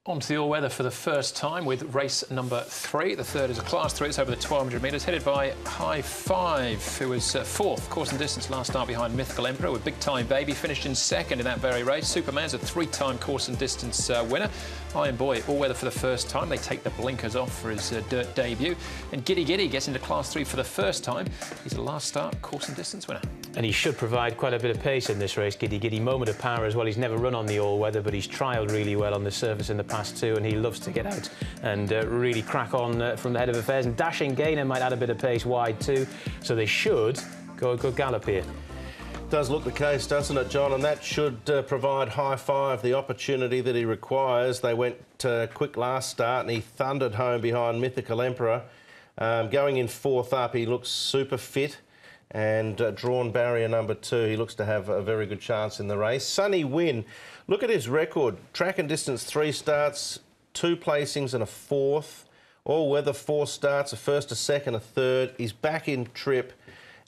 On to the all-weather for the first time with race number 3. The third is a Class 3. It's over the 1,200 metres, headed by High Five, who was fourth course and distance last start behind Mythical Emperor, with Big Time Baby finished in second in that very race. Superman's a 3-time course and distance winner. Iron Boy, all-weather for the first time. They take the blinkers off for his dirt debut. And Giddy Giddy gets into Class 3 for the first time. He's a last start course and distance winner. And he should provide quite a bit of pace in this race, Giddy Giddy. Moment of power as well. He's never run on the all-weather, but he's trialled really well on the surface in the past too, and he loves to get out and really crack on from the head of affairs. And Dashing Gainer might add a bit of pace wide too, so they should go a good gallop here. Does look the case, doesn't it, John? And that should provide High Five the opportunity that he requires. They went quick last start and he thundered home behind Mythical Emperor. Going in fourth up, he looks super fit. And drawn barrier number 2, he looks to have a very good chance in the race. Sunny Win, look at his record. Track and distance 3 starts, 2 placings and a 4th. All-weather 4 starts, a 1st, a 2nd, a 3rd. He's back in trip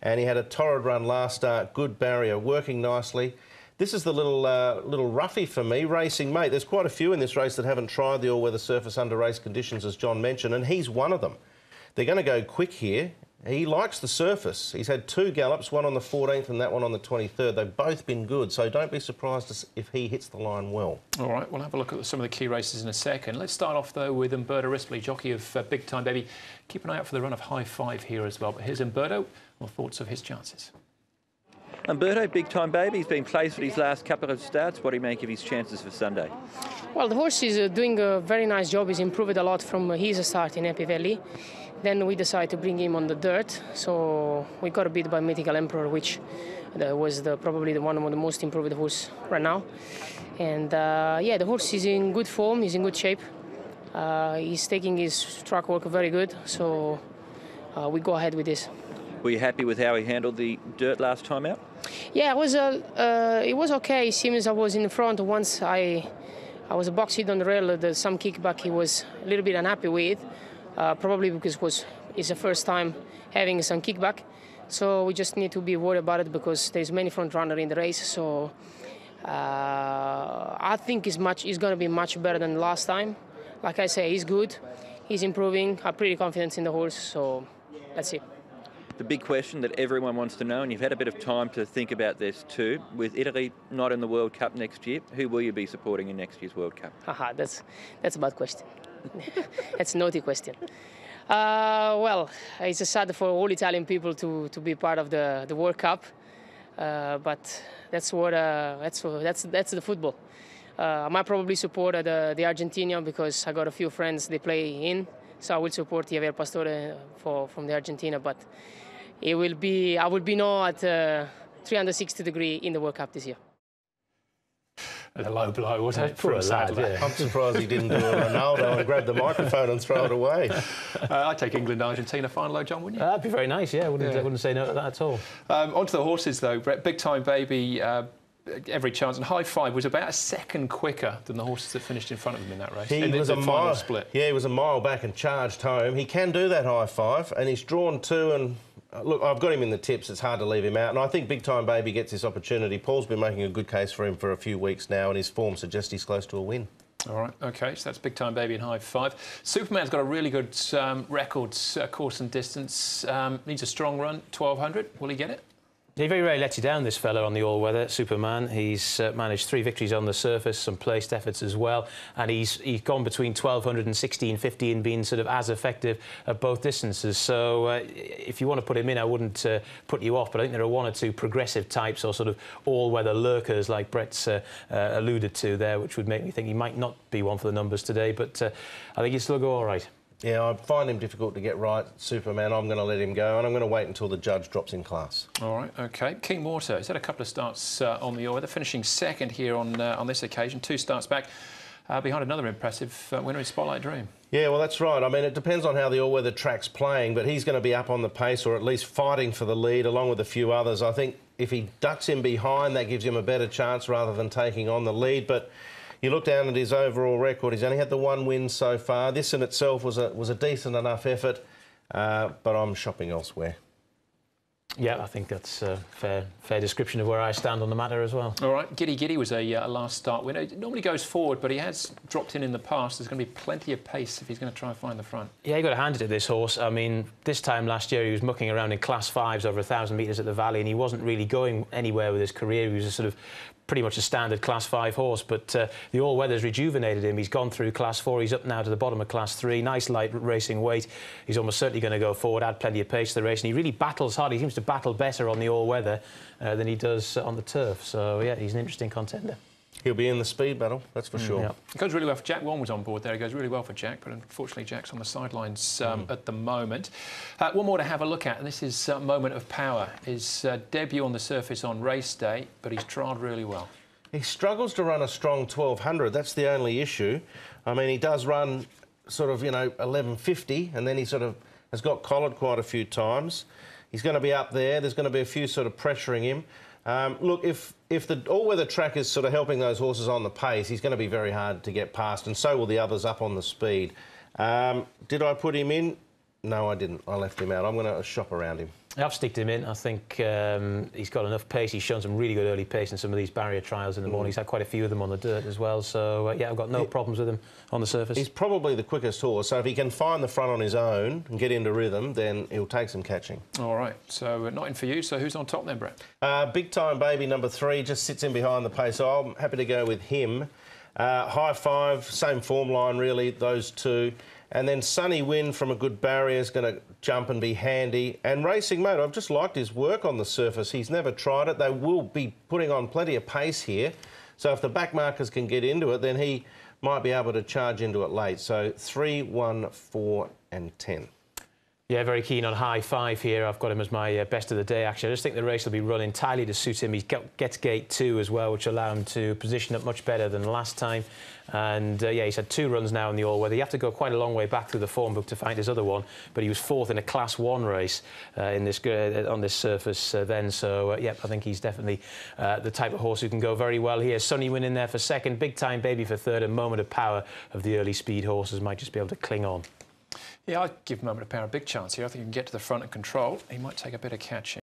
and he had a torrid run last start. Good barrier, working nicely. This is the little roughie for me, Racing Mate. There's quite a few in this race that haven't tried the all-weather surface under race conditions, as John mentioned, and he's one of them. They're going to go quick here. He likes the surface. He's had 2 gallops, one on the 14th and that one on the 23rd. They've both been good, so don't be surprised if he hits the line well. All right, we'll have a look at some of the key races in a second. Let's start off, though, with Responsibly, jockey of Big Time Baby. Keep an eye out for the run of High Five here as well. But here's Umberto. What thoughts of his chances? Umberto, Big Time Baby, he's been placed for his last couple of starts. What do you make of his chances for Sunday? Well, the horse is doing a very nice job. He's improved a lot from his start in Happy Valley. Then we decided to bring him on the dirt, so we got a beat by Mythical Emperor, which was probably one of the most improved horse right now. And yeah, the horse is in good form, he's in good shape. He's taking his track work very good, so we go ahead with this. Were you happy with how he handled the dirt last time out? Yeah, it was okay. It seems I was in front once. I was a box hit on the rail. Some kickback he was a little bit unhappy with. Probably because it's the first time having some kickback, so we just need to be worried about it because there's many front runner in the race. So I think it's going to be much better than last time. Like I say, he's good, he's improving. I'm pretty confident in the horse, so let's see. The big question that everyone wants to know, and you've had a bit of time to think about this too, with Italy not in the World Cup next year, who will you be supporting in next year's World Cup? Haha, that's a bad question. That's a naughty question. Well, it's sad for all Italian people to be part of the World Cup, but that's the football. I might probably support the Argentina because I got a few friends they play in, so I will support Javier Pastore from the Argentina. But I will be not at 360 degrees in the World Cup this year. A low blow, wasn't it? Poor lad, yeah. I'm surprised he didn't do a Ronaldo and grab the microphone and throw it away. I'd take England-Argentina final, though, John, wouldn't you? That'd be very nice, yeah. I wouldn't say no to that at all. Onto the horses, though. Big Time Baby, every chance. And High Five was about a second quicker than the horses that finished in front of him in that race. He was a mile split. Yeah, he was a mile back and charged home. He can do that High Five, and he's drawn 2 and... Look, I've got him in the tips. It's hard to leave him out. And I think Big Time Baby gets this opportunity. Paul's been making a good case for him for a few weeks now, and his form suggests he's close to a win. All right, OK, so that's Big Time Baby and High Five. Superman's got a really good record, course and distance. Needs a strong run, 1,200. Will he get it? He very rarely lets you down, this fella, on the all-weather, Superman. He's managed 3 victories on the surface, some placed efforts as well, and he's gone between 1,200 and 1,650 and been sort of as effective at both distances. So if you want to put him in, I wouldn't put you off, but I think there are 1 or 2 progressive types or sort of all-weather lurkers like Brett's alluded to there, which would make me think he might not be one for the numbers today, but I think he'll still go all right. Yeah, I find him difficult to get right, Superman. I'm going to let him go, and I'm going to wait until the judge drops in class. All right, OK. King Water, he's had a couple of starts on the all-weather, finishing second here on this occasion, 2 starts back behind another impressive winner in Spotlight Dream. Yeah, well, that's right. I mean, it depends on how the all-weather track's playing, but he's going to be up on the pace or at least fighting for the lead along with a few others. I think if he ducks in behind, that gives him a better chance rather than taking on the lead. But you look down at his overall record, he's only had the 1 win so far. This in itself was a decent enough effort, but I'm shopping elsewhere. Yeah, I think that's a fair description of where I stand on the matter as well. All right, Giddy Giddy was a last start winner. It normally goes forward, but he has dropped in the past. There's going to be plenty of pace if he's going to try and find the front. Yeah, you got to hand it to this horse. I mean, this time last year he was mucking around in Class 5s over 1,000 metres at the Valley, and he wasn't really going anywhere with his career. He was a sort of pretty much a standard Class 5 horse, but the all-weather's rejuvenated him. He's gone through Class 4. He's up now to the bottom of Class 3. Nice light racing weight. He's almost certainly going to go forward, add plenty of pace to the race, and he really battles hard. He seems to battle better on the all-weather than he does on the turf. So, yeah, he's an interesting contender. He'll be in the speed battle, that's for sure. Yeah. It goes really well for Jack. One was on board there. It goes really well for Jack, but unfortunately Jack's on the sidelines at the moment. One more to have a look at, and this is Moment of Power. His debut on the surface on race day, but he's trialled really well. He struggles to run a strong 1200. That's the only issue. I mean, he does run sort of, 1150, and then he sort of has got collared quite a few times. He's going to be up there. There's going to be a few sort of pressuring him. Look, if the all-weather track is sort of helping those horses on the pace, he's going to be very hard to get past, and so will the others up on the speed. Did I put him in? No, I didn't. I left him out. I'm going to shop around him. I've sticked him in. I think he's got enough pace. He's shown some really good early pace in some of these barrier trials in the morning. He's had quite a few of them on the dirt as well. So, yeah, I've got no problems with him on the surface. He's probably the quickest horse. So if he can find the front on his own and get into rhythm, then he'll take some catching. All right. So not in for you. So who's on top then, Brett? Big Time Baby, number 3, just sits in behind the pace. So I'm happy to go with him. High Five, same form line, really, those two. And then Sunny Wind from a good barrier is going to jump and be handy. And Racing Mate, I've just liked his work on the surface. He's never tried it. They will be putting on plenty of pace here. So if the back markers can get into it, then he might be able to charge into it late. So 3, 1, 4 and 10. Yeah, very keen on High Five here. I've got him as my best of the day, actually. I just think the race will be run entirely to suit him. He gets gate 2 as well, which will allow him to position it much better than last time. And, yeah, he's had 2 runs now in the all-weather. You have to go quite a long way back through the form book to find his other one, but he was 4th in a Class 1 race on this surface then. So, yeah, I think he's definitely the type of horse who can go very well here. Sunny Win in there for 2nd, Big Time Baby for 3rd, and Moment of Power of the early speed horses might just be able to cling on. Yeah, I'd give Moment of Power a big chance here. I think he can get to the front and control. He might take a bit of catching.